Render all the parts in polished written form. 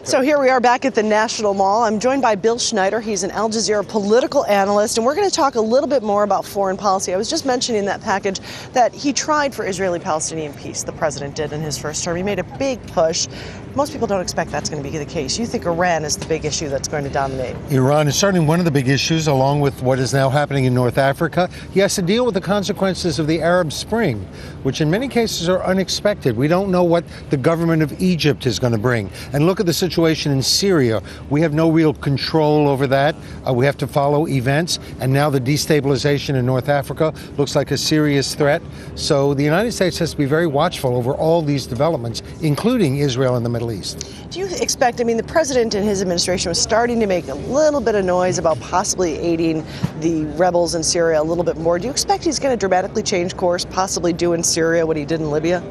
So here we are back at the National Mall. I'm joined by Bill Schneider. He's an Al Jazeera political analyst, and we're going to talk a little bit more about foreign policy. I was just mentioning in that package that he tried for Israeli-Palestinian peace. The president did in his first term. He made a big push. Most people don't expect that's going to be the case. You think Iran is the big issue that's going to dominate? Iran is certainly one of the big issues, along with what is now happening in North Africa. He has to deal with the consequences of the Arab Spring, which in many cases are unexpected. We don't know what the government of Egypt is going to bring. And look at the situation in Syria. We have no real control over that. We have to follow events. And now the destabilization in North Africa looks like a serious threat. So the United States has to be very watchful over all these developments, including Israel and the Middle East. Do you expect, the president and his administration was starting to make a little bit of noise about possibly aiding the rebels in Syria a little bit more. Do you expect he's going to dramatically change course, possibly do in Syria what he did in Libya?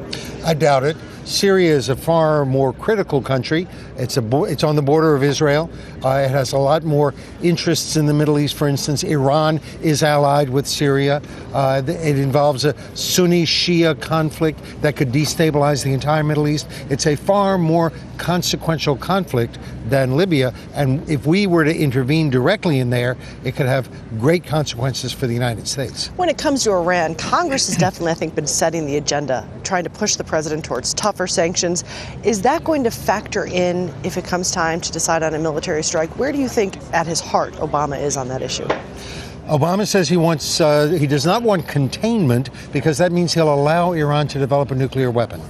I doubt it. Syria is a far more critical country. It's on the border of Israel. It has a lot more interests in the Middle East. For instance, Iran is allied with Syria. It involves a Sunni-Shia conflict that could destabilize the entire Middle East. It's a far more consequential conflict than Libya. And if we were to intervene directly in there, it could have great consequences for the United States. When it comes to Iran, Congress has definitely, I think, been setting the agenda, trying to push the president towards tougher sanctions. Is that going to factor in if it comes time to decide on a military strike? Where do you think, at his heart, Obama is on that issue? Obama says he does not want containment because that means he'll allow Iran to develop a nuclear weapon.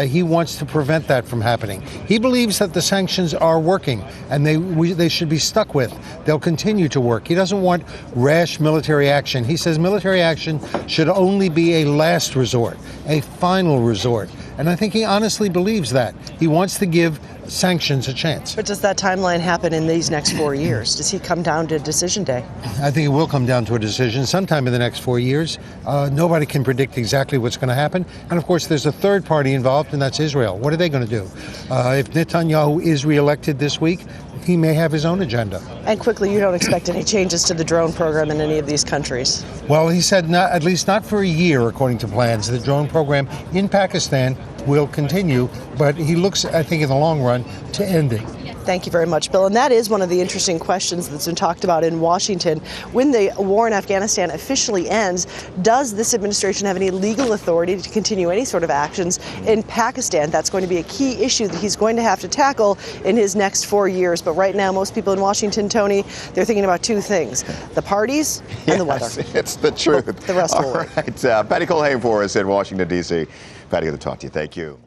He wants to prevent that from happening. He believes that the sanctions are working and they should be stuck with. They'll continue to work. He doesn't want rash military action. He says military action should only be a last resort, a final resort. And I think he honestly believes that. He wants to give sanctions a chance. But does that timeline happen in these next 4 years? Does he come down to decision day? I think it will come down to a decision sometime in the next 4 years. Nobody can predict exactly what's going to happen. And of course, there's a third party involved, and that's Israel. What are they going to do? If Netanyahu is reelected this week, he may have his own agenda. And quickly, you don't expect any changes to the drone program in any of these countries? Well, he said at least not for a year, according to plans. The drone program in Pakistan will continue, but he looks, I think, in the long run, to end it. Thank you very much, Bill. And that is one of the interesting questions that's been talked about in Washington. When the war in Afghanistan officially ends, does this administration have any legal authority to continue any sort of actions in Pakistan? That's going to be a key issue that he's going to have to tackle in his next 4 years. But right now, most people in Washington, Tony, they're thinking about two things: the parties and the weather. It's the truth. The rest will work. All right. Patty Colhane for us in Washington, D.C. Patty, good to talk to you. Thank you.